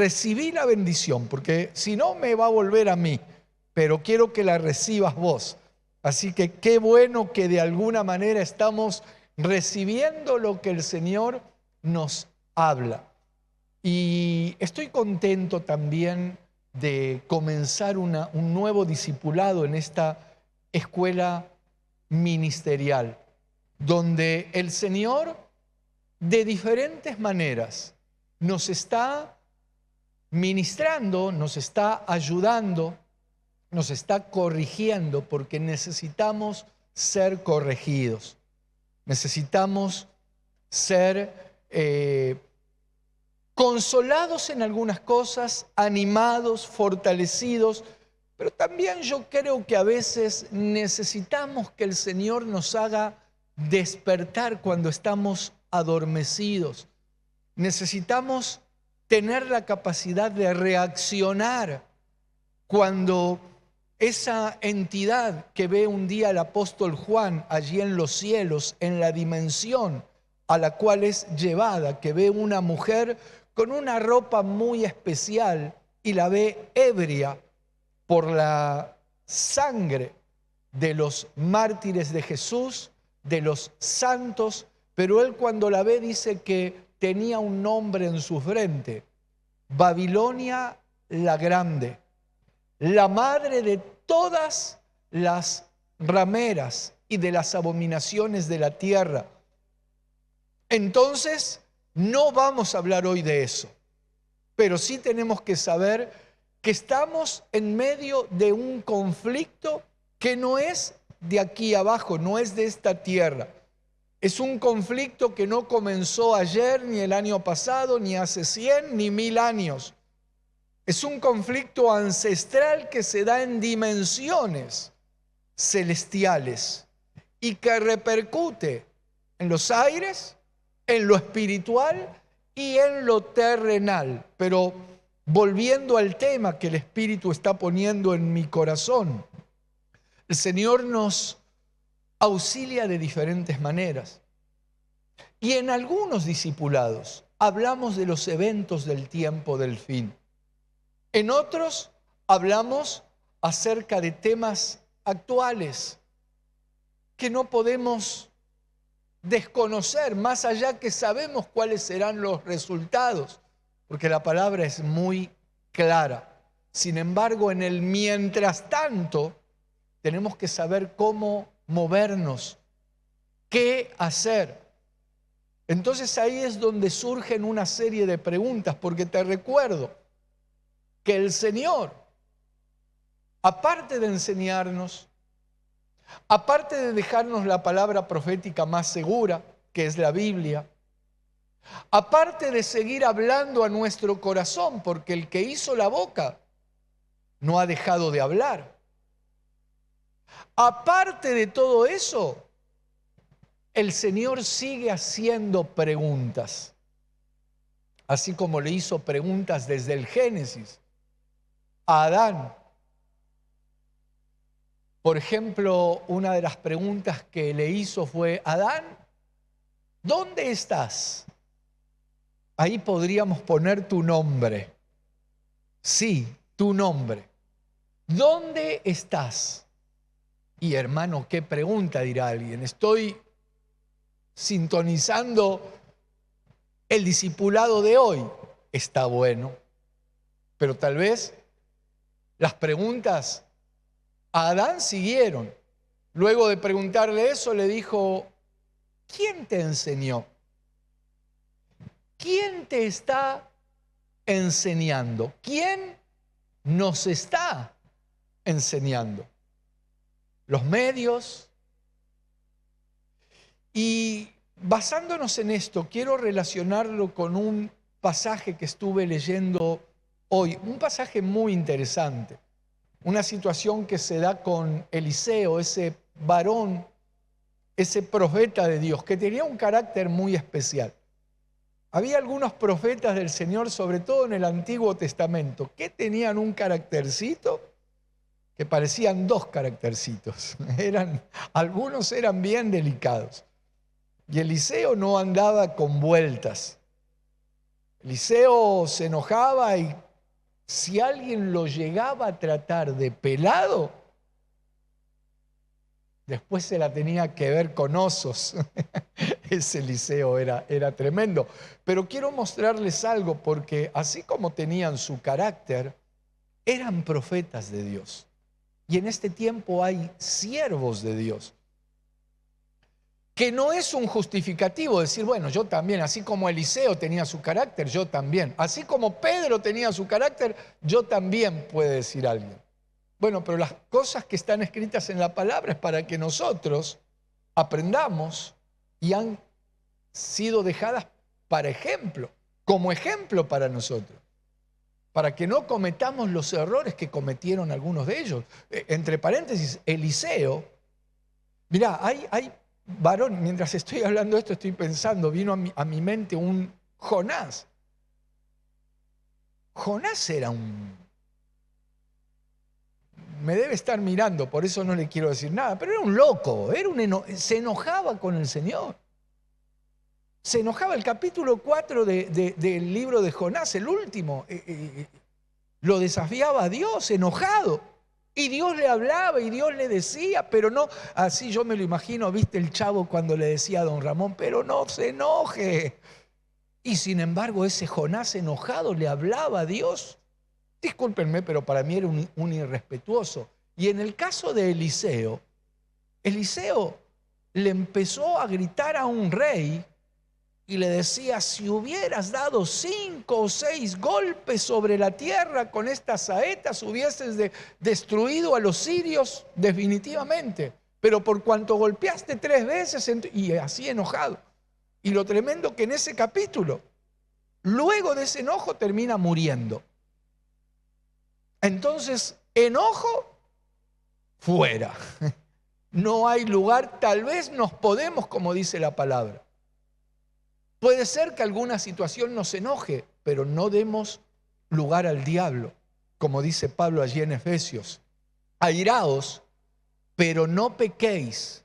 recibí la bendición, porque si no me va a volver a mí, pero quiero que la recibas vos. Así que qué bueno que de alguna manera estamos recibiendo lo que el Señor nos habla. Y estoy contento también de comenzar un nuevo discipulado en esta escuela ministerial, donde el Señor de diferentes maneras nos está ministrando, nos está ayudando, nos está corrigiendo, porque necesitamos ser corregidos. Necesitamos ser consolados en algunas cosas, animados, fortalecidos, pero también yo creo que a veces necesitamos que el Señor nos haga despertar cuando estamos adormecidos. Necesitamos tener la capacidad de reaccionar cuando esa entidad que ve un día el apóstol Juan allí en los cielos, en la dimensión a la cual es llevada, que ve una mujer con una ropa muy especial y la ve ebria por la sangre de los mártires de Jesús, de los santos, pero él cuando la ve dice que tenía un nombre en su frente: Babilonia la Grande, la madre de todas las rameras y de las abominaciones de la tierra. Entonces, no vamos a hablar hoy de eso, pero sí tenemos que saber que estamos en medio de un conflicto que no es de aquí abajo, no es de esta tierra. Es un conflicto que no comenzó ayer, ni el año pasado, ni hace 100, ni 1000 años. Es un conflicto ancestral que se da en dimensiones celestiales y que repercute en los aires, en lo espiritual y en lo terrenal. Pero volviendo al tema que el Espíritu está poniendo en mi corazón, el Señor nos auxilia de diferentes maneras. Y en algunos discipulados hablamos de los eventos del tiempo del fin. En otros hablamos acerca de temas actuales que no podemos desconocer, más allá que sabemos cuáles serán los resultados, porque la palabra es muy clara. Sin embargo, en el mientras tanto, tenemos que saber cómo movernos, qué hacer. Entonces ahí es donde surgen una serie de preguntas, porque te recuerdo que el Señor, aparte de enseñarnos, aparte de dejarnos la palabra profética más segura, que es la Biblia, aparte de seguir hablando a nuestro corazón, porque el que hizo la boca no ha dejado de hablar. Aparte de todo eso, el Señor sigue haciendo preguntas, así como le hizo preguntas desde el Génesis a Adán. Por ejemplo, una de las preguntas que le hizo fue: Adán, ¿dónde estás? Ahí podríamos poner tu nombre. Sí, tu nombre. ¿Dónde estás? Y hermano, ¿qué pregunta? Dirá alguien. Estoy sintonizando el discipulado de hoy. Está bueno, pero tal vez las preguntas a Adán siguieron. Luego de preguntarle eso, le dijo: ¿quién te enseñó? ¿Quién te está enseñando? ¿Quién nos está enseñando? ¿Los medios? Y basándonos en esto, quiero relacionarlo con un pasaje que estuve leyendo hoy, un pasaje muy interesante. Una situación que se da con Eliseo, ese varón, ese profeta de Dios, que tenía un carácter muy especial. Había algunos profetas del Señor, sobre todo en el Antiguo Testamento, que tenían un caractercito que parecían dos caractercitos. Algunos eran bien delicados. Y Eliseo no andaba con vueltas. Eliseo se enojaba y si alguien lo llegaba a tratar de pelado, después se la tenía que ver con osos. Ese Eliseo era tremendo. Pero quiero mostrarles algo porque así como tenían su carácter, eran profetas de Dios. Y en este tiempo hay siervos de Dios. Que no es un justificativo decir, bueno, yo también, así como Eliseo tenía su carácter, yo también. Así como Pedro tenía su carácter, yo también, puede decir alguien. Bueno, pero las cosas que están escritas en la palabra es para que nosotros aprendamos y han sido dejadas para ejemplo, como ejemplo para nosotros, para que no cometamos los errores que cometieron algunos de ellos. Entre paréntesis, Eliseo, mirá, hay varón, mientras estoy hablando de esto estoy pensando, vino a mi mente un Jonás. Jonás era me debe estar mirando, por eso no le quiero decir nada, pero era un loco, se enojaba con el Señor. Se enojaba. El capítulo 4 del libro de Jonás, el último, lo desafiaba a Dios, enojado. Y Dios le hablaba y Dios le decía, pero no, así yo me lo imagino, viste el Chavo cuando le decía a don Ramón, pero no se enoje. Y sin embargo ese Jonás enojado le hablaba a Dios. Discúlpenme, pero para mí era un irrespetuoso. Y en el caso de Eliseo, Eliseo le empezó a gritar a un rey y le decía, si hubieras dado 5 o 6 golpes sobre la tierra con estas saetas, hubieses destruido a los sirios definitivamente. Pero por cuanto golpeaste 3 veces, y así enojado. Y lo tremendo que en ese capítulo, luego de ese enojo, termina muriendo. Entonces, enojo, fuera. No hay lugar, tal vez nos podemos, como dice la palabra. Puede ser que alguna situación nos enoje, pero no demos lugar al diablo, como dice Pablo allí en Efesios. Airaos, pero no pequéis,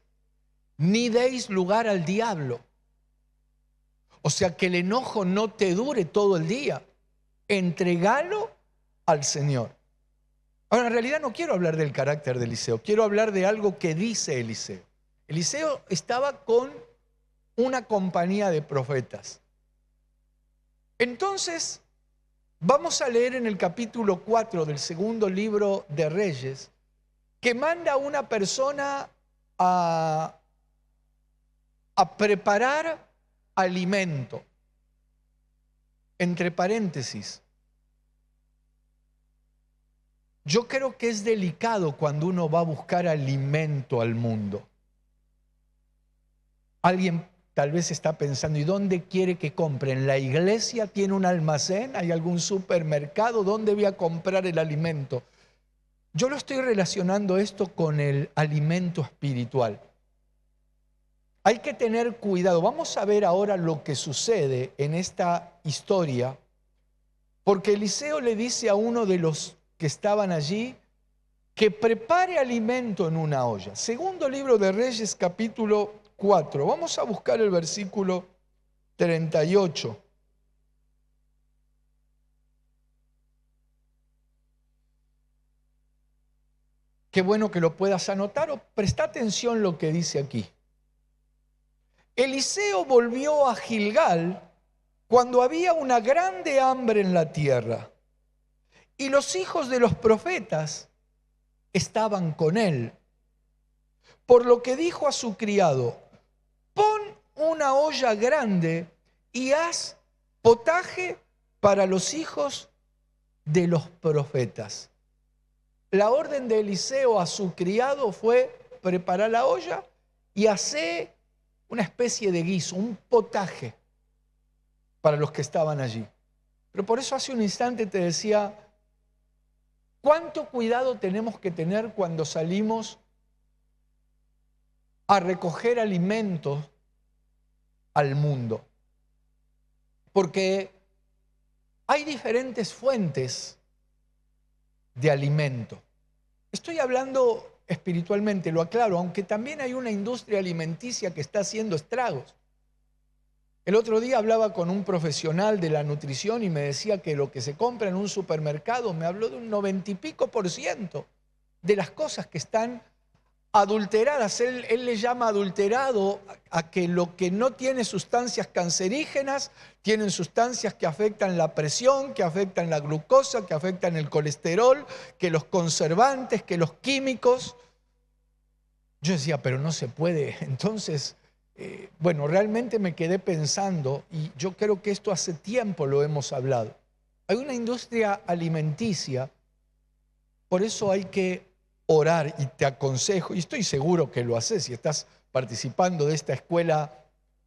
ni deis lugar al diablo. O sea, que el enojo no te dure todo el día. Entregalo al Señor. Ahora, en realidad no quiero hablar del carácter de Eliseo, quiero hablar de algo que dice Eliseo. Eliseo estaba con una compañía de profetas. Entonces, vamos a leer en el capítulo 4 del segundo libro de Reyes, que manda a una persona a preparar alimento. Entre paréntesis, yo creo que es delicado cuando uno va a buscar alimento al mundo. Alguien tal vez está pensando, ¿y dónde quiere que compre? ¿En la iglesia tiene un almacén? ¿Hay algún supermercado? ¿Dónde voy a comprar el alimento? Yo lo estoy relacionando esto con el alimento espiritual. Hay que tener cuidado. Vamos a ver ahora lo que sucede en esta historia, porque Eliseo le dice a uno de los que estaban allí que prepare alimento en una olla. Segundo libro de Reyes, capítulo 4. Vamos a buscar el versículo 38. Qué bueno que lo puedas anotar, o presta atención lo que dice aquí. Eliseo volvió a Gilgal cuando había una grande hambre en la tierra, y los hijos de los profetas estaban con él. Por lo que dijo a su criado, pon una olla grande y haz potaje para los hijos de los profetas. La orden de Eliseo a su criado fue preparar la olla y hacer una especie de guiso, un potaje para los que estaban allí. Pero por eso hace un instante te decía, ¿cuánto cuidado tenemos que tener cuando salimos a recoger alimentos al mundo? Porque hay diferentes fuentes de alimento. Estoy hablando espiritualmente, lo aclaro, aunque también hay una industria alimenticia que está haciendo estragos. El otro día hablaba con un profesional de la nutrición y me decía que lo que se compra en un supermercado, me habló de un 90 y pico % de las cosas que están adulteradas. Él le llama adulterado a que lo que no tiene sustancias cancerígenas, tienen sustancias que afectan la presión, que afectan la glucosa, que afectan el colesterol, que los conservantes, que los químicos. Yo decía, pero no se puede. Entonces, bueno, realmente me quedé pensando, y yo creo que esto hace tiempo lo hemos hablado. Hay una industria alimenticia, por eso hay que orar, y te aconsejo, y estoy seguro que lo haces si estás participando de esta escuela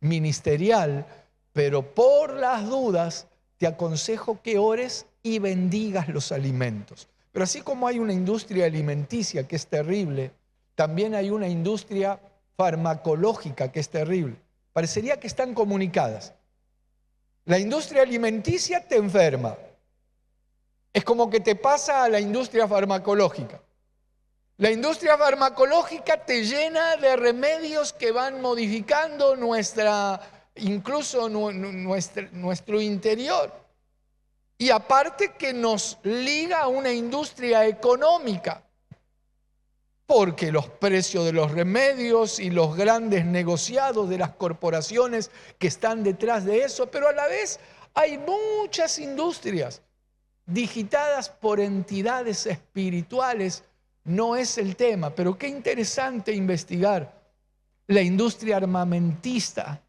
ministerial, pero por las dudas te aconsejo que ores y bendigas los alimentos. Pero así como hay una industria alimenticia que es terrible, también hay una industria farmacológica que es terrible. Parecería que están comunicadas. La industria alimenticia te enferma. Es como que te pasa a la industria farmacológica. La industria farmacológica te llena de remedios que van modificando incluso nuestro interior. Y aparte que nos liga a una industria económica, porque los precios de los remedios y los grandes negociados de las corporaciones que están detrás de eso, pero a la vez hay muchas industrias digitadas por entidades espirituales. No es el tema, pero qué interesante investigar la industria armamentista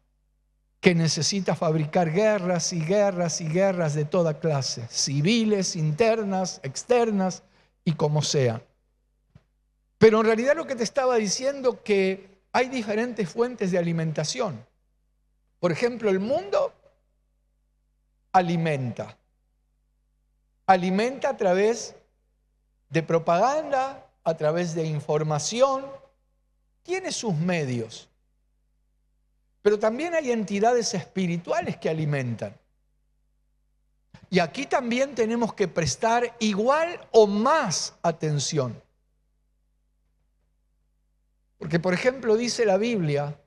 que necesita fabricar guerras y guerras y guerras de toda clase, civiles, internas, externas y como sea. Pero en realidad lo que te estaba diciendo que hay diferentes fuentes de alimentación. Por ejemplo, el mundo alimenta a través de propaganda, a través de información, tiene sus medios. Pero también hay entidades espirituales que alimentan. Y aquí también tenemos que prestar igual o más atención. Porque, por ejemplo, dice la Biblia,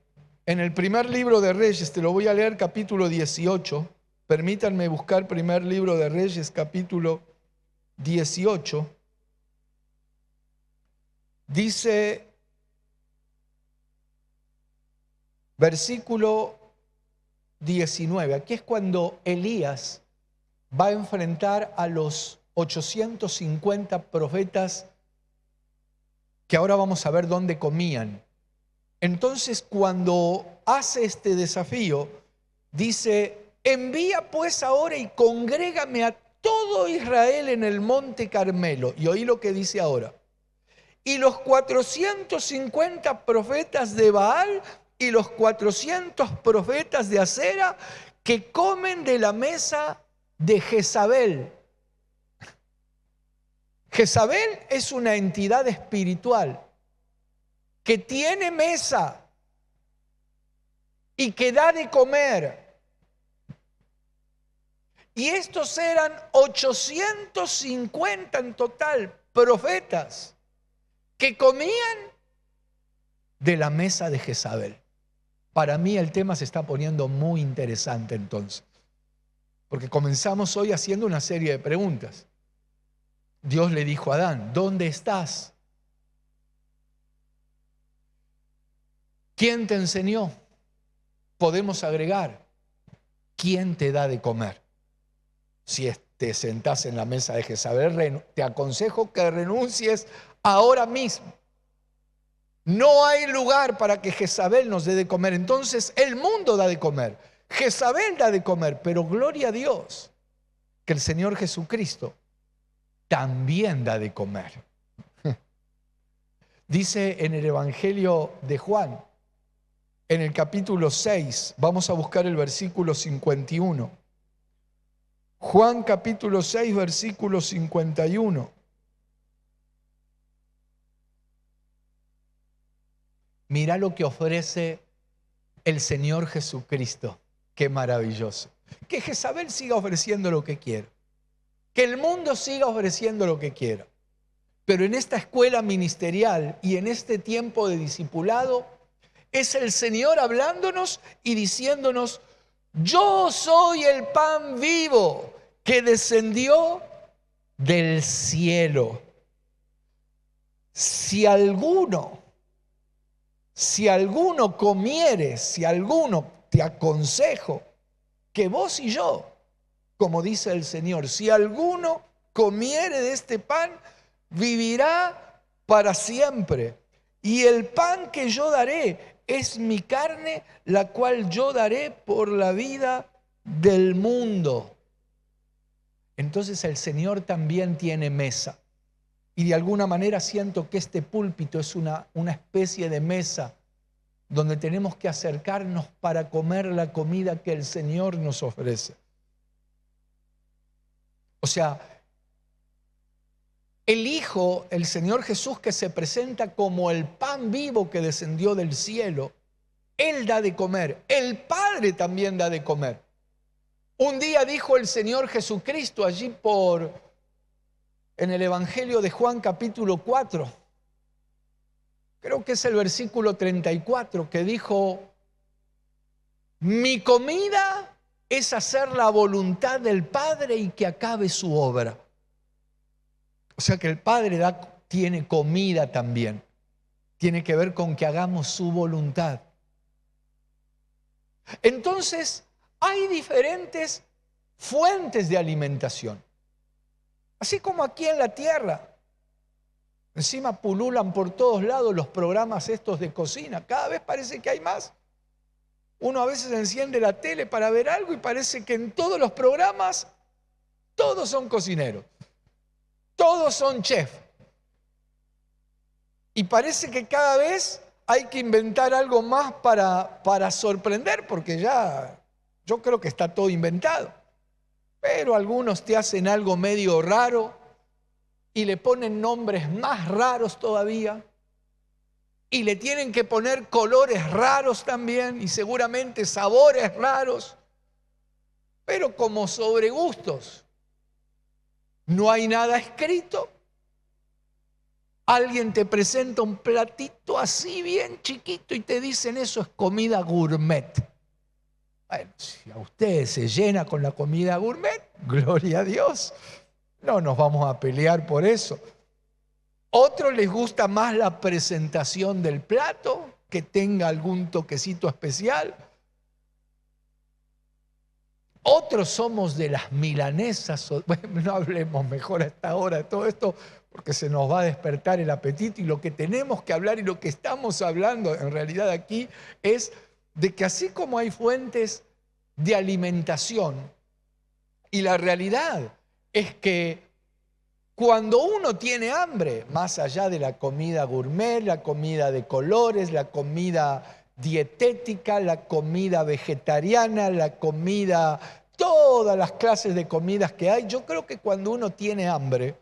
en el primer libro de Reyes, te lo voy a leer, capítulo 18, permítanme buscar primer libro de Reyes, capítulo 18, dice, versículo 19, aquí es cuando Elías va a enfrentar a los 850 profetas que ahora vamos a ver dónde comían. Entonces, cuando hace este desafío, dice, envía pues ahora y congrégame a todo Israel en el monte Carmelo. Y oí lo que dice ahora. Y los 450 profetas de Baal y los 400 profetas de Acera que comen de la mesa de Jezabel. Jezabel es una entidad espiritual que tiene mesa y que da de comer. Y estos eran 850 en total profetas que comían de la mesa de Jezabel. Para mí el tema se está poniendo muy interesante entonces, porque comenzamos hoy haciendo una serie de preguntas. Dios le dijo a Adán, ¿dónde estás? ¿Quién te enseñó? Podemos agregar, ¿quién te da de comer? Si te sentás en la mesa de Jezabel, te aconsejo que renuncies ahora mismo. No hay lugar para que Jezabel nos dé de comer. Entonces el mundo da de comer, Jezabel da de comer, pero gloria a Dios que el Señor Jesucristo también da de comer. Dice en el Evangelio de Juan, en el capítulo 6, vamos a buscar el versículo 51. Juan capítulo 6, versículo 51. Mira lo que ofrece el Señor Jesucristo. Qué maravilloso. Que Jezabel siga ofreciendo lo que quiera. Que el mundo siga ofreciendo lo que quiera. Pero en esta escuela ministerial y en este tiempo de discipulado, es el Señor hablándonos y diciéndonos, Yo soy el pan vivo que descendió del cielo. Si alguno comiere, si alguno, te aconsejo que vos y yo, como dice el Señor, si alguno comiere de este pan, vivirá para siempre. Y el pan que yo daré es mi carne, la cual yo daré por la vida del mundo. Entonces el Señor también tiene mesa. Y de alguna manera siento que este púlpito es una especie de mesa donde tenemos que acercarnos para comer la comida que el Señor nos ofrece. O sea, el Hijo, el Señor Jesús, que se presenta como el pan vivo que descendió del cielo, Él da de comer, el Padre también da de comer. Un día dijo el Señor Jesucristo allí en el Evangelio de Juan capítulo 4, creo que es el versículo 34, que dijo: mi comida es hacer la voluntad del Padre y que acabe su obra. O sea que el Padre tiene comida también. Tiene que ver con que hagamos su voluntad. Entonces, hay diferentes fuentes de alimentación. Así como aquí en la tierra. Encima pululan por todos lados los programas estos de cocina. Cada vez parece que hay más. Uno a veces enciende la tele para ver algo y parece que en todos los programas todos son cocineros. Todos son chefs. Y parece que cada vez hay que inventar algo más para sorprender, porque ya yo creo que está todo inventado. Pero algunos te hacen algo medio raro y le ponen nombres más raros todavía. Y le tienen que poner colores raros también y seguramente sabores raros. Pero como sobre gustos no hay nada escrito, alguien te presenta un platito así bien chiquito y te dicen: eso es comida gourmet. Bueno, si a usted se llena con la comida gourmet, gloria a Dios, no nos vamos a pelear por eso. Otros les gusta más la presentación del plato, que tenga algún toquecito especial. Otros somos de las milanesas. Bueno, no hablemos mejor a esta hora de todo esto, porque se nos va a despertar el apetito. Y lo que tenemos que hablar y lo que estamos hablando en realidad aquí es de que así como hay fuentes de alimentación, y la realidad es que cuando uno tiene hambre, más allá de la comida gourmet, la comida de colores, la comida dietética, la comida vegetariana, la comida, todas las clases de comidas que hay, yo creo que cuando uno tiene hambre,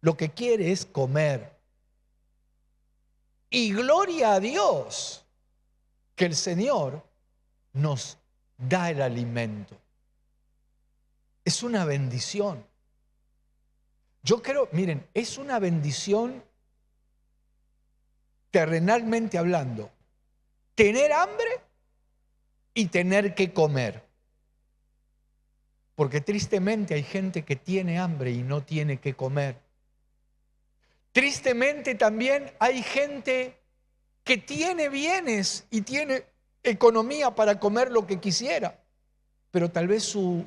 lo que quiere es comer. Y gloria a Dios que el Señor nos da el alimento. Es una bendición. Yo creo, miren, es una bendición terrenalmente hablando, tener hambre y tener que comer. Porque tristemente hay gente que tiene hambre y no tiene que comer. Tristemente también hay gente que tiene bienes y tiene economía para comer lo que quisiera, pero tal vez su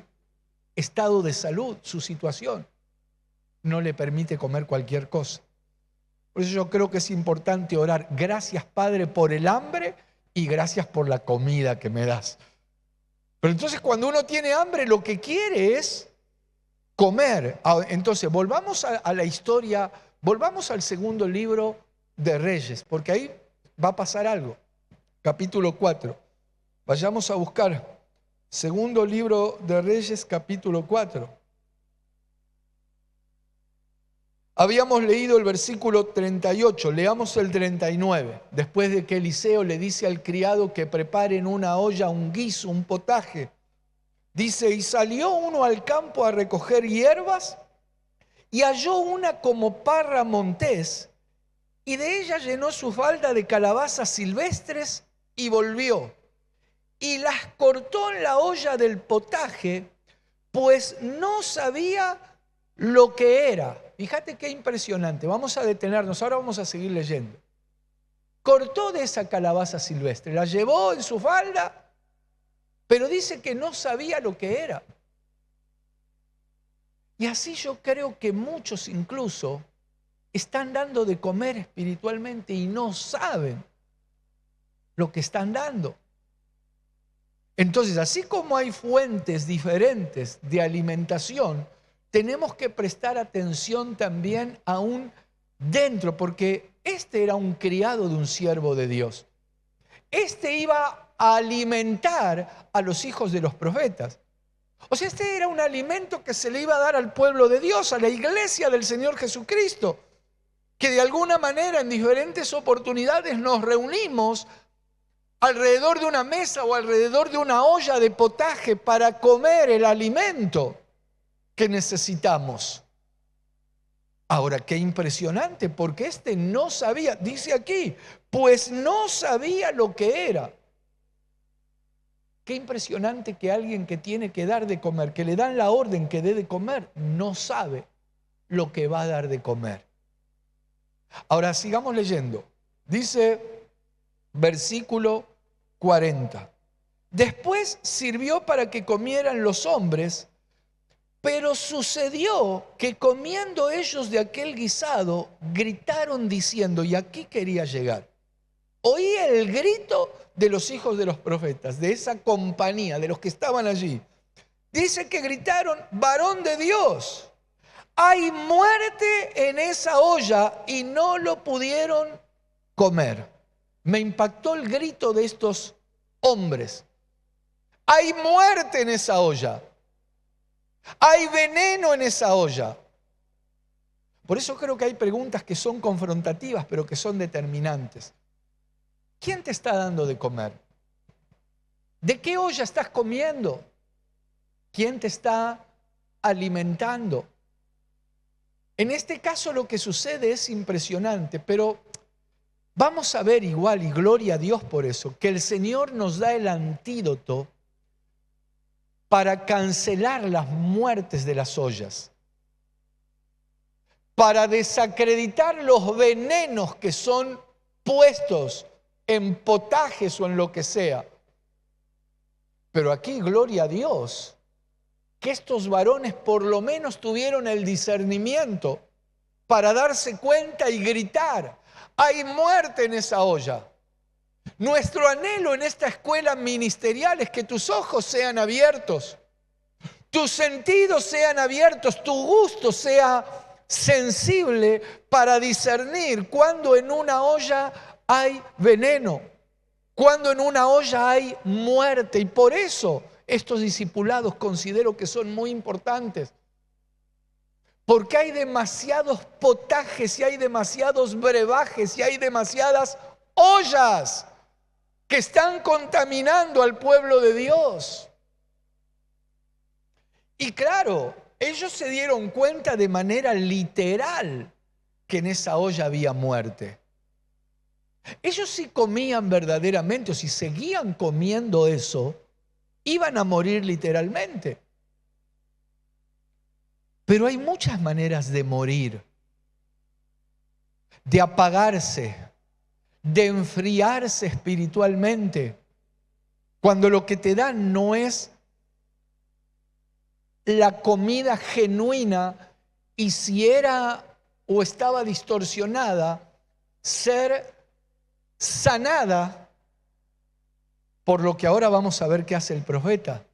estado de salud, su situación, no le permite comer cualquier cosa. Por eso yo creo que es importante orar: gracias, Padre, por el hambre y gracias por la comida que me das. Pero entonces cuando uno tiene hambre, lo que quiere es comer. Entonces volvamos a la historia, volvamos al segundo libro de Reyes, porque ahí va a pasar algo. Capítulo 4. Vayamos a buscar segundo libro de Reyes, capítulo 4. Habíamos leído el versículo 38, leamos el 39. Después de que Eliseo le dice al criado que prepare en una olla un guiso, un potaje. Dice: y salió uno al campo a recoger hierbas y halló una como parra montés, y de ella llenó su falda de calabazas silvestres y volvió. y las cortó en la olla del potaje, pues no sabía lo que era. Fíjate qué impresionante. Vamos a detenernos, ahora vamos a seguir leyendo. Cortó de esa calabaza silvestre, la llevó en su falda, pero dice que no sabía lo que era. Y así yo creo que muchos incluso están dando de comer espiritualmente y no saben lo que están dando. Entonces, así como hay fuentes diferentes de alimentación, tenemos que prestar atención también aún dentro, porque este era un criado de un siervo de Dios. Este iba a alimentar a los hijos de los profetas. O sea, este era un alimento que se le iba a dar al pueblo de Dios, a la iglesia del Señor Jesucristo, que de alguna manera en diferentes oportunidades nos reunimos alrededor de una mesa o alrededor de una olla de potaje para comer el alimento que necesitamos. Ahora, qué impresionante, porque este no sabía, dice aquí, pues no sabía lo que era. Qué impresionante que alguien que tiene que dar de comer, que le dan la orden que dé de comer, no sabe lo que va a dar de comer. Ahora sigamos leyendo. Dice versículo 40. Después sirvió para que comieran los hombres, pero sucedió que comiendo ellos de aquel guisado, gritaron diciendo, y aquí quería llegar. Oí el grito de los hijos de los profetas, de esa compañía, de los que estaban allí. Dice que gritaron, varón de Dios, hay muerte en esa olla, y no lo pudieron comer. Me impactó el grito de estos hombres. Hay muerte en esa olla. Hay veneno en esa olla. Por eso creo que hay preguntas que son confrontativas, pero que son determinantes. ¿Quién te está dando de comer? ¿De qué olla estás comiendo? ¿Quién te está alimentando? En este caso lo que sucede es impresionante, pero vamos a ver igual, y gloria a Dios por eso, que el Señor nos da el antídoto para cancelar las muertes de las ollas, para desacreditar los venenos que son puestos en potajes o en lo que sea. Pero aquí, gloria a Dios, que estos varones por lo menos tuvieron el discernimiento para darse cuenta y gritar, hay muerte en esa olla. Nuestro anhelo en esta escuela ministerial es que tus ojos sean abiertos, tus sentidos sean abiertos, tu gusto sea sensible para discernir cuando en una olla hay veneno, cuando en una olla hay muerte. Y por eso estos discipulados considero que son muy importantes, porque hay demasiados potajes y hay demasiados brebajes y hay demasiadas ollas que están contaminando al pueblo de Dios. Y claro, ellos se dieron cuenta de manera literal que en esa olla había muerte. Ellos si comían verdaderamente o si seguían comiendo eso, iban a morir literalmente. Pero hay muchas maneras de morir, de apagarse, de enfriarse espiritualmente, cuando lo que te dan no es la comida genuina, y si era o estaba distorsionada, ser sanada por lo que ahora vamos a ver qué hace el profeta.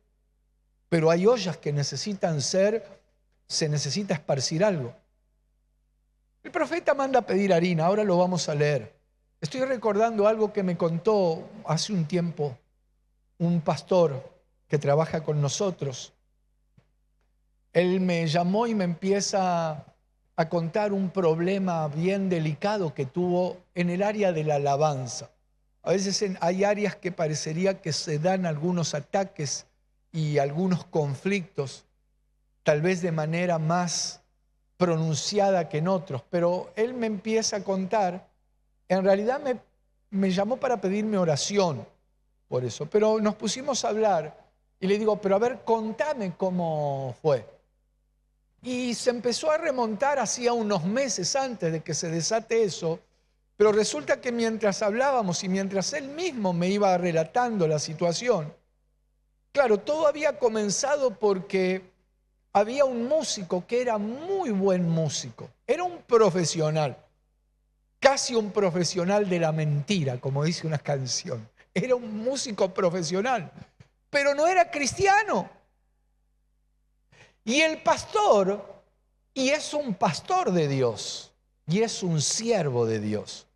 Pero hay ollas que necesitan se necesita esparcir algo. El profeta manda a pedir harina, ahora lo vamos a leer. Estoy recordando algo que me contó hace un tiempo un pastor que trabaja con nosotros. Él me llamó y me empieza a contar un problema bien delicado que tuvo en el área de la alabanza. A veces hay áreas que parecería que se dan algunos ataques y algunos conflictos, tal vez de manera más pronunciada que en otros, pero él me empieza a contar, en realidad me llamó para pedirme oración, por eso. Pero nos pusimos a hablar y le digo, pero a ver, contame cómo fue. Y se empezó a remontar hacía unos meses antes de que se desate eso, pero resulta que mientras hablábamos y mientras él mismo me iba relatando la situación, claro, todo había comenzado porque había un músico que era muy buen músico, era un profesional, casi un profesional de la mentira, como dice una canción. Era un músico profesional, pero no era cristiano. Y el pastor, y es un pastor de Dios, y es un siervo de Dios.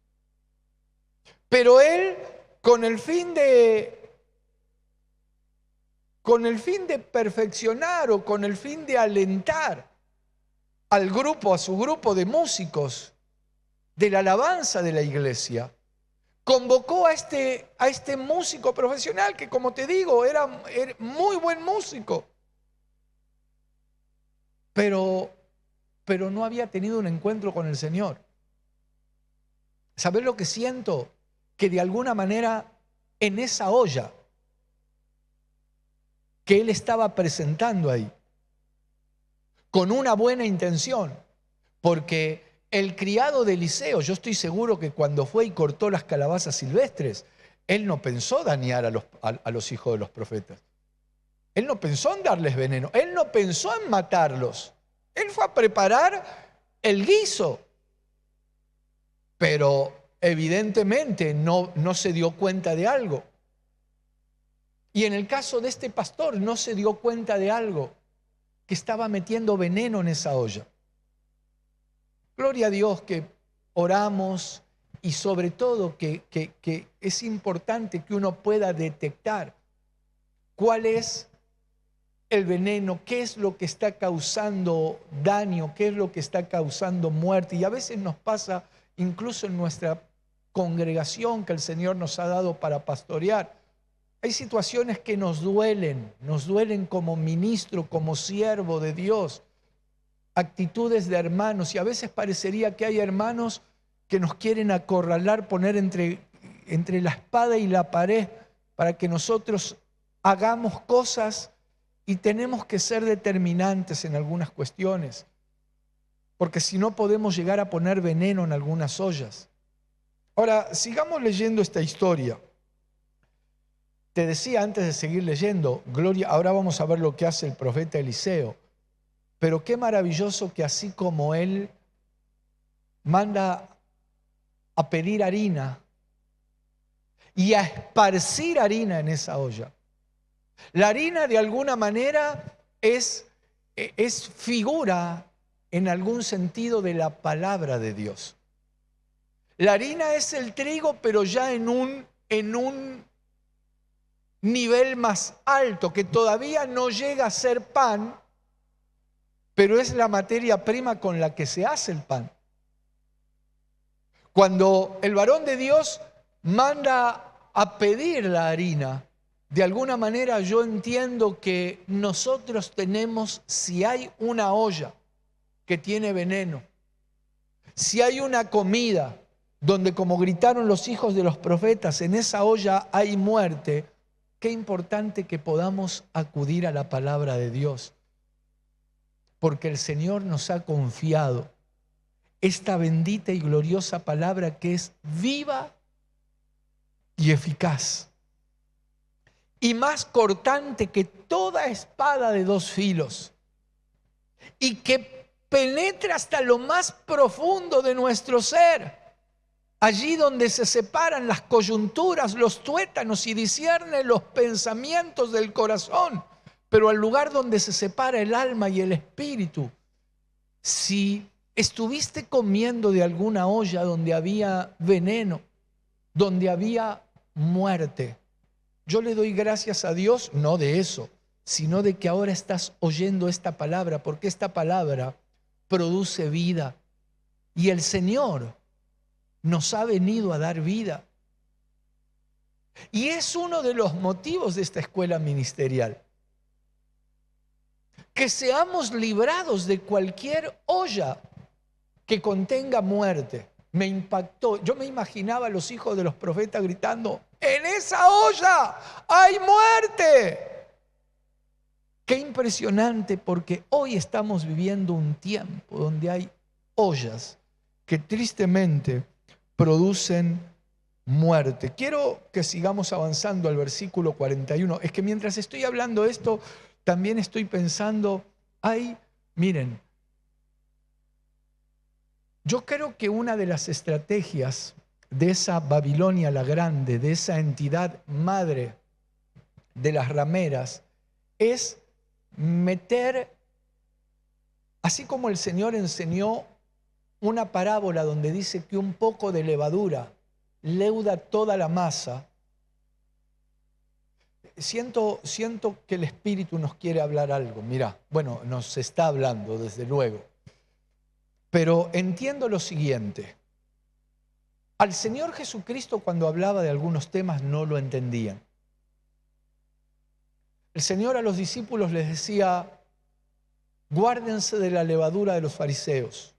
Pero él, con el fin de perfeccionar o con el fin de alentar al grupo, a su grupo de músicos de la alabanza de la iglesia, convocó a este músico profesional que, como te digo, era muy buen músico, pero no había tenido un encuentro con el Señor. ¿Sabés lo que siento? Que de alguna manera en esa olla que él estaba presentando ahí, con una buena intención, porque el criado de Eliseo, yo estoy seguro que cuando fue y cortó las calabazas silvestres, él no pensó dañar a los hijos de los profetas. Él no pensó en darles veneno, él no pensó en matarlos. Él fue a preparar el guiso, pero evidentemente no se dio cuenta de algo. Y en el caso de este pastor no se dio cuenta de algo, que estaba metiendo veneno en esa olla. Gloria a Dios que oramos y sobre todo que es importante que uno pueda detectar cuál es el veneno, qué es lo que está causando daño, qué es lo que está causando muerte. Y a veces nos pasa incluso en nuestra congregación que el Señor nos ha dado para pastorear. Hay situaciones que nos duelen como ministro, como siervo de Dios, actitudes de hermanos, y a veces parecería que hay hermanos que nos quieren acorralar, poner entre la espada y la pared para que nosotros hagamos cosas, y tenemos que ser determinantes en algunas cuestiones, porque si no podemos llegar a poner veneno en algunas ollas. Ahora, sigamos leyendo esta historia. Te decía antes de seguir leyendo, Gloria, ahora vamos a ver lo que hace el profeta Eliseo. Pero qué maravilloso que así como él manda a pedir harina y a esparcir harina en esa olla. La harina de alguna manera es figura en algún sentido de la palabra de Dios. La harina es el trigo, pero ya en un nivel más alto, que todavía no llega a ser pan, pero es la materia prima con la que se hace el pan. Cuando el varón de Dios manda a pedir la harina, de alguna manera yo entiendo que nosotros tenemos, si hay una olla que tiene veneno, si hay una comida donde, como gritaron los hijos de los profetas, en esa olla hay muerte, qué importante que podamos acudir a la palabra de Dios. Porque el Señor nos ha confiado esta bendita y gloriosa palabra que es viva y eficaz, y más cortante que toda espada de dos filos, y que penetra hasta lo más profundo de nuestro ser, allí donde se separan las coyunturas, los tuétanos, y discierne los pensamientos del corazón, pero al lugar donde se separa el alma y el espíritu. Si estuviste comiendo de alguna olla donde había veneno, donde había muerte, yo le doy gracias a Dios, no de eso, sino de que ahora estás oyendo esta palabra, porque esta palabra produce vida. Y el Señor nos ha venido a dar vida. Y es uno de los motivos de esta escuela ministerial. Que seamos librados de cualquier olla que contenga muerte. Me impactó. Yo me imaginaba a los hijos de los profetas gritando: En esa olla hay muerte. Qué impresionante, porque hoy estamos viviendo un tiempo donde hay ollas que tristemente producen muerte. Quiero que sigamos avanzando al versículo 41. Es que mientras estoy hablando esto, también estoy pensando, miren, yo creo que una de las estrategias de esa Babilonia la Grande, de esa entidad madre de las rameras, es meter, así como el Señor enseñó una parábola donde dice que un poco de levadura leuda toda la masa. Siento que el Espíritu nos quiere hablar algo. Mirá, bueno, nos está hablando desde luego. Pero entiendo lo siguiente. Al Señor Jesucristo, cuando hablaba de algunos temas, no lo entendían. El Señor a los discípulos les decía: guárdense de la levadura de los fariseos,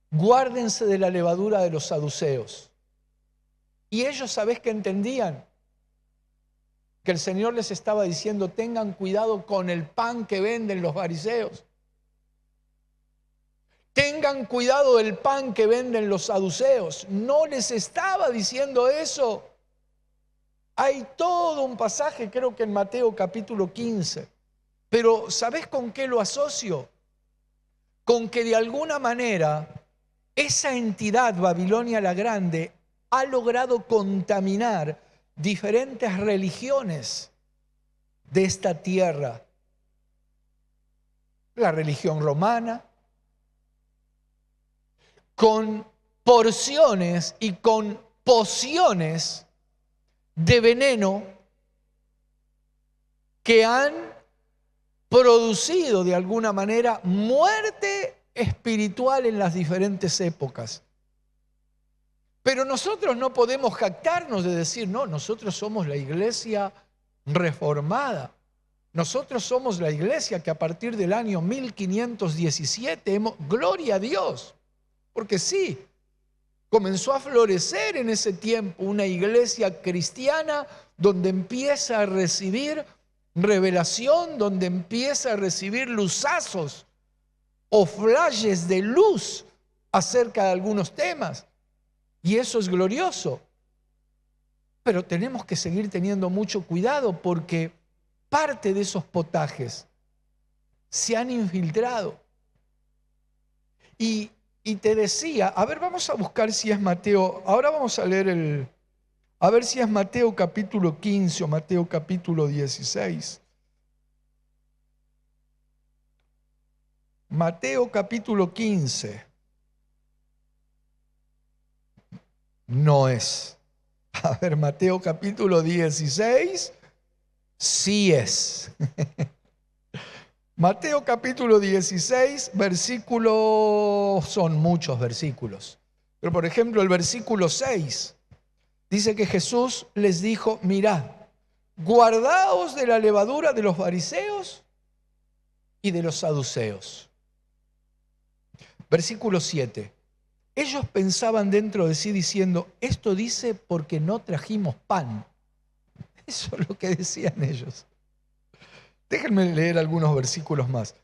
guárdense de la levadura de los saduceos. Y ellos, ¿sabés qué entendían? Que el Señor les estaba diciendo: tengan cuidado con el pan que venden los fariseos. Tengan cuidado del pan que venden los saduceos. No les estaba diciendo eso. Hay todo un pasaje, creo que en Mateo capítulo 15. Pero ¿sabés con qué lo asocio? Con que de alguna manera esa entidad Babilonia la Grande ha logrado contaminar diferentes religiones de esta tierra. La religión romana, con porciones y con pociones de veneno que han producido de alguna manera muerte espiritual en las diferentes épocas. Pero nosotros no podemos jactarnos de decir: no, nosotros somos la iglesia reformada. Nosotros somos la iglesia que a partir del año 1517 gloria a Dios. Porque sí, comenzó a florecer en ese tiempo una iglesia cristiana donde empieza a recibir revelación, donde empieza a recibir luzazos o flashes de luz acerca de algunos temas. Y eso es glorioso. Pero tenemos que seguir teniendo mucho cuidado, porque parte de esos potajes se han infiltrado. Y te decía, a ver, vamos a buscar si es Mateo. Ahora vamos a leer a ver si es Mateo capítulo 15 o Mateo capítulo 16. Mateo capítulo 15. No es. A ver, Mateo capítulo 16, sí es. Mateo capítulo 16, versículos, son muchos versículos. Pero por ejemplo el versículo 6 dice que Jesús les dijo: mirad, guardaos de la levadura de los fariseos y de los saduceos. Versículo 7. Ellos pensaban dentro de sí diciendo: esto dice porque no trajimos pan. Eso es lo que decían ellos. Déjenme leer algunos versículos más.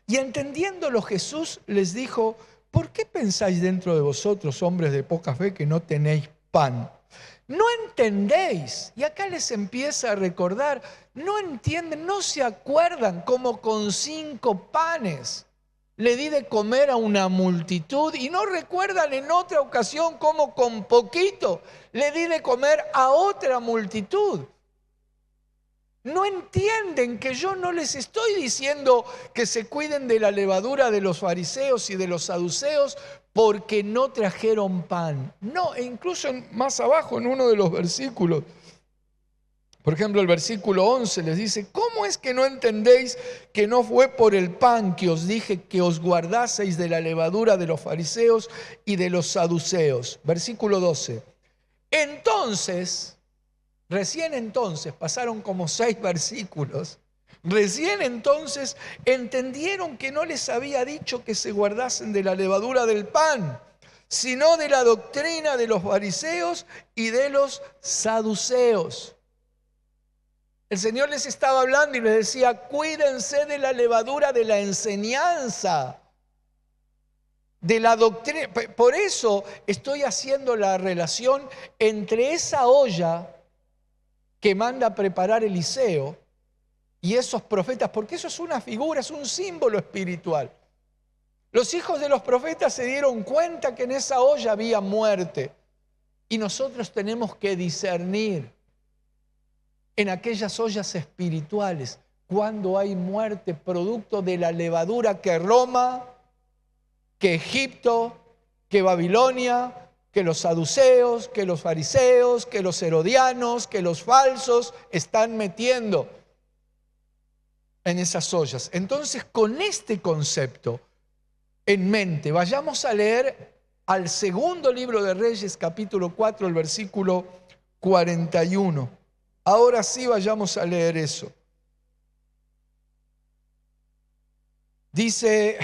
Y entendiéndolo, Jesús les dijo: ¿por qué pensáis dentro de vosotros, hombres de poca fe, que no tenéis pan? No entendéis. Y acá les empieza a recordar: no entienden, no se acuerdan cómo con 5 panes le di de comer a una multitud, y no recuerdan en otra ocasión cómo con poquito le di de comer a otra multitud. No entienden que yo no les estoy diciendo que se cuiden de la levadura de los fariseos y de los saduceos porque no trajeron pan. No, e incluso más abajo en uno de los versículos, por ejemplo el versículo 11 les dice: ¿cómo es que no entendéis que no fue por el pan que os dije que os guardaseis de la levadura de los fariseos y de los saduceos? Versículo 12. Entonces, recién entonces, pasaron como 6 versículos, recién entonces entendieron que no les había dicho que se guardasen de la levadura del pan, sino de la doctrina de los fariseos y de los saduceos. El Señor les estaba hablando y les decía, cuídense de la levadura de la enseñanza, de la doctrina. Por eso estoy haciendo la relación entre esa olla que manda a preparar Eliseo y esos profetas, porque eso es una figura, es un símbolo espiritual. Los hijos de los profetas se dieron cuenta que en esa olla había muerte y nosotros tenemos que discernir en aquellas ollas espirituales cuando hay muerte producto de la levadura que Roma, que Egipto, que Babilonia, que los saduceos, que los fariseos, que los herodianos, que los falsos están metiendo en esas ollas. Entonces, con este concepto en mente, vayamos a leer al segundo libro de Reyes, capítulo 4, el versículo 41. Ahora sí vayamos a leer eso. Dice,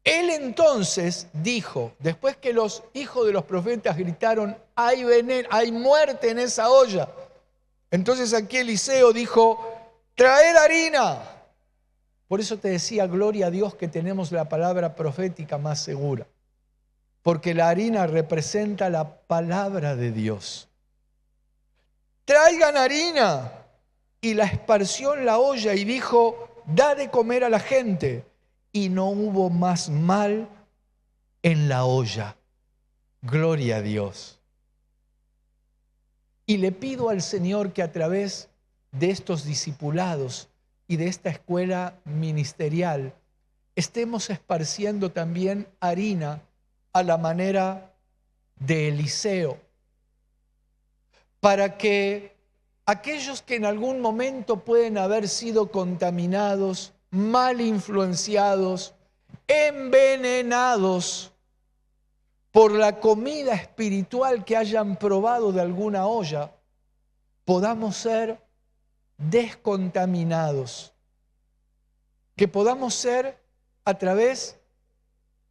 él entonces dijo, después que los hijos de los profetas gritaron, hay veneno, hay muerte en esa olla. Entonces aquí Eliseo dijo, traed harina. Por eso te decía, gloria a Dios que tenemos la palabra profética más segura. Porque la harina representa la palabra de Dios. Traigan harina. Y la esparció en la olla y dijo, da de comer a la gente. Y no hubo más mal en la olla. Gloria a Dios. Y le pido al Señor que a través de estos discipulados y de esta escuela ministerial estemos esparciendo también harina a la manera de Eliseo, para que aquellos que en algún momento pueden haber sido contaminados, mal influenciados, envenenados por la comida espiritual que hayan probado de alguna olla, podamos ser descontaminados, que podamos ser a través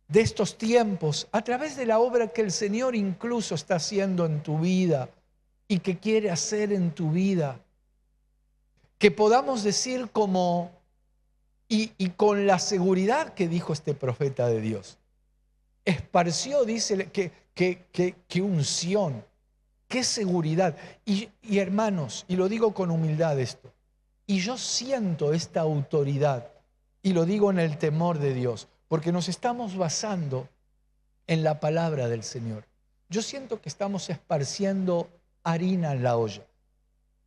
de estos tiempos, a través de la obra que el Señor incluso está haciendo en tu vida y que quiere hacer en tu vida, que podamos decir como, y con la seguridad que dijo este profeta de Dios, esparció, dice, que unción, qué seguridad. Y hermanos, y lo digo con humildad esto, y yo siento esta autoridad, y lo digo en el temor de Dios, porque nos estamos basando en la palabra del Señor. Yo siento que estamos esparciendo harina en la olla.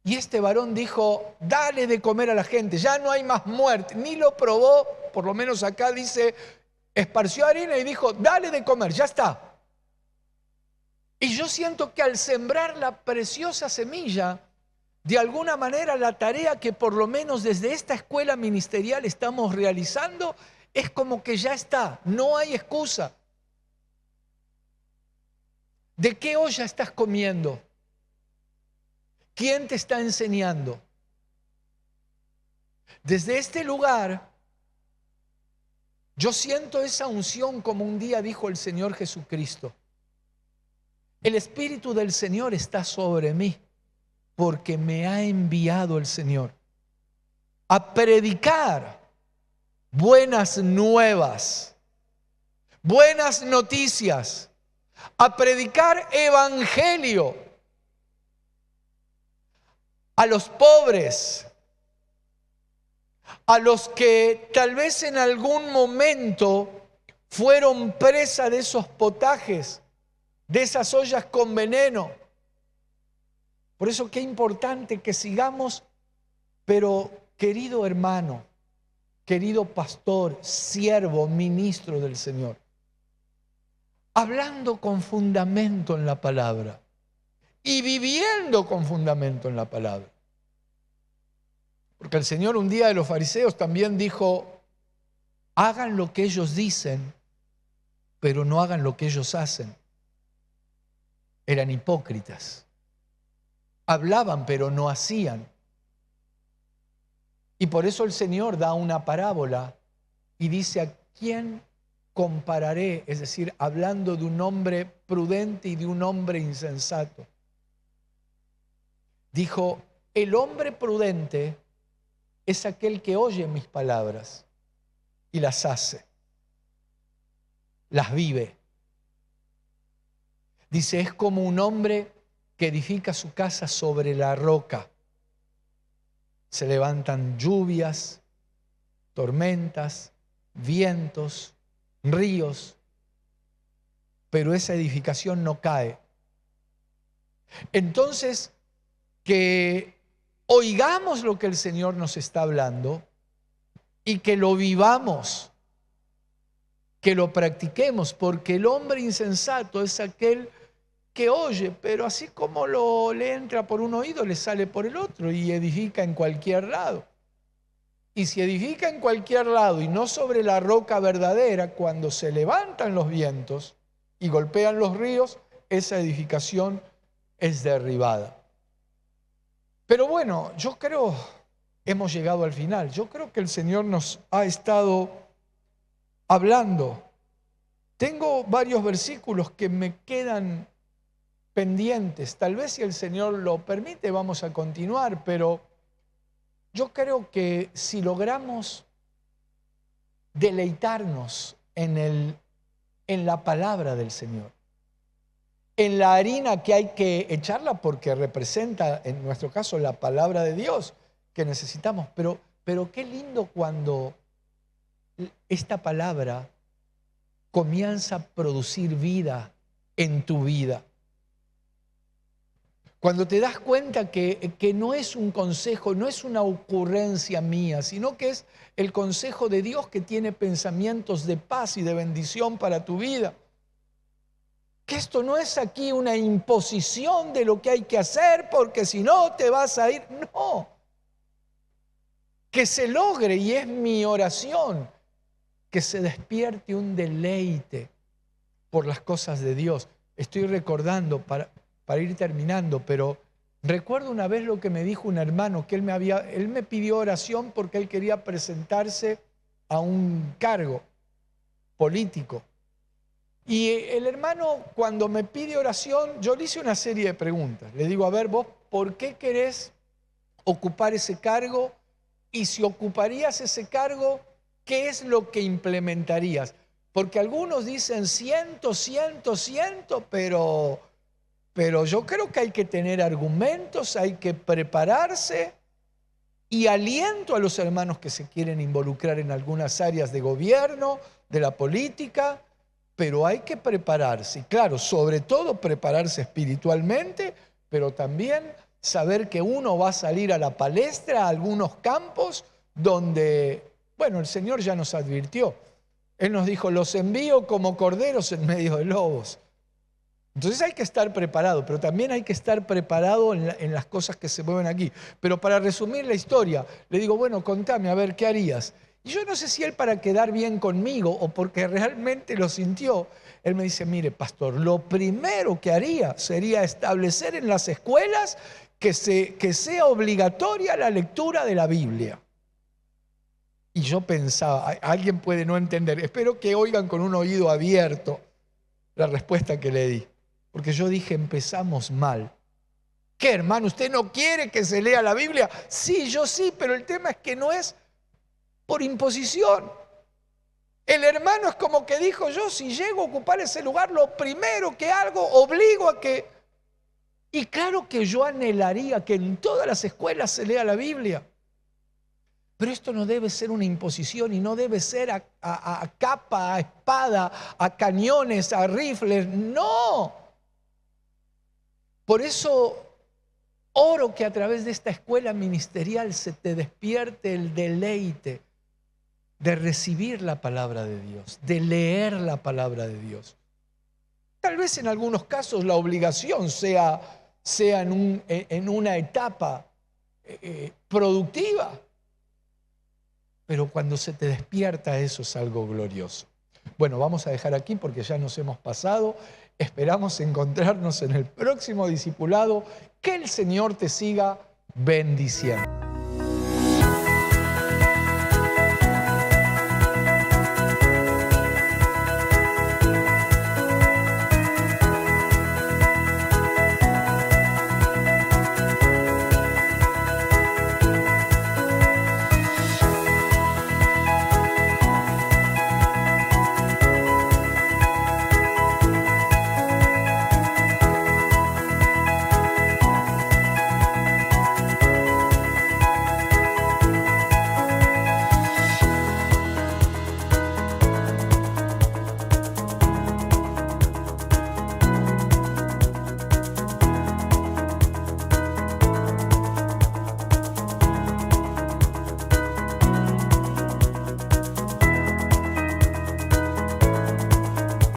Y este varón dijo, dale de comer a la gente, ya no hay más muerte. Ni lo probó, por lo menos acá dice, esparció harina y dijo, dale de comer, ya está. Y yo siento que al sembrar la preciosa semilla, de alguna manera la tarea que por lo menos desde esta escuela ministerial estamos realizando, es como que ya está, no hay excusa. ¿De qué olla estás comiendo? ¿Quién te está enseñando? Desde este lugar, yo siento esa unción como un día dijo el Señor Jesucristo. El Espíritu del Señor está sobre mí porque me ha enviado el Señor a predicar buenas nuevas, buenas noticias, a predicar evangelio a los pobres, a los que tal vez en algún momento fueron presa de esos potajes, de esas ollas con veneno. Por eso qué importante que sigamos, pero querido hermano, querido pastor, siervo, ministro del Señor, hablando con fundamento en la palabra y viviendo con fundamento en la palabra. Porque el Señor un día de los fariseos también dijo, hagan lo que ellos dicen, pero no hagan lo que ellos hacen. Eran hipócritas. Hablaban, pero no hacían. Y por eso el Señor da una parábola y dice, ¿a quién compararé, es decir, hablando de un hombre prudente y de un hombre insensato. Dijo, el hombre prudente es aquel que oye mis palabras y las hace, las vive. Dice, es como un hombre que edifica su casa sobre la roca. Se levantan lluvias, tormentas, vientos, ríos, pero esa edificación no cae. Entonces, que oigamos lo que el Señor nos está hablando y que lo vivamos, que lo practiquemos, porque el hombre insensato es aquel que oye, pero así como le entra por un oído, le sale por el otro y edifica en cualquier lado. Y si edifica en cualquier lado y no sobre la roca verdadera, cuando se levantan los vientos y golpean los ríos, esa edificación es derribada. Pero bueno, yo creo, hemos llegado al final. Yo creo que el Señor nos ha estado hablando. Tengo varios versículos que me quedan pendientes. Tal vez si el Señor lo permite vamos a continuar, pero yo creo que si logramos deleitarnos en la palabra del Señor, en la harina que hay que echarla porque representa, en nuestro caso, la palabra de Dios que necesitamos, pero qué lindo cuando esta palabra comienza a producir vida en tu vida. Cuando te das cuenta que no es un consejo, no es una ocurrencia mía, sino que es el consejo de Dios que tiene pensamientos de paz y de bendición para tu vida. Que esto no es aquí una imposición de lo que hay que hacer porque si no te vas a ir. No. Que se logre, y es mi oración, que se despierte un deleite por las cosas de Dios. Estoy recordando para ir terminando, pero recuerdo una vez lo que me dijo un hermano, que él me pidió oración porque él quería presentarse a un cargo político. Y el hermano, cuando me pide oración, yo le hice una serie de preguntas. Le digo, a ver, vos, ¿por qué querés ocupar ese cargo? Y si ocuparías ese cargo, ¿qué es lo que implementarías? Porque algunos dicen 100, pero yo creo que hay que tener argumentos, hay que prepararse y aliento a los hermanos que se quieren involucrar en algunas áreas de gobierno, de la política, pero hay que prepararse. Y claro, sobre todo prepararse espiritualmente, pero también saber que uno va a salir a la palestra, a algunos campos donde, bueno, el Señor ya nos advirtió. Él nos dijo, los envío como corderos en medio de lobos. Entonces hay que estar preparado, pero también hay que estar preparado en las cosas que se mueven aquí. Pero para resumir la historia, le digo, bueno, contame, a ver, ¿qué harías? Y yo no sé si él para quedar bien conmigo o porque realmente lo sintió, él me dice, mire, pastor, lo primero que haría sería establecer en las escuelas que sea obligatoria la lectura de la Biblia. Y yo pensaba, alguien puede no entender, espero que oigan con un oído abierto la respuesta que le di. Porque yo dije, empezamos mal. ¿Qué, hermano? ¿Usted no quiere que se lea la Biblia? Sí, yo sí, pero el tema es que no es por imposición. El hermano es como que dijo, yo si llego a ocupar ese lugar, lo primero que hago, obligo a que... Y claro que yo anhelaría que en todas las escuelas se lea la Biblia. Pero esto no debe ser una imposición y no debe ser a capa, a espada, a cañones, a rifles. No. Por eso oro que a través de esta escuela ministerial se te despierte el deleite de recibir la palabra de Dios, de leer la palabra de Dios. Tal vez en algunos casos la obligación sea en una etapa productiva, pero cuando se te despierta eso es algo glorioso. Bueno, vamos a dejar aquí porque ya nos hemos pasado. Esperamos encontrarnos en el próximo discipulado. Que el Señor te siga bendiciendo.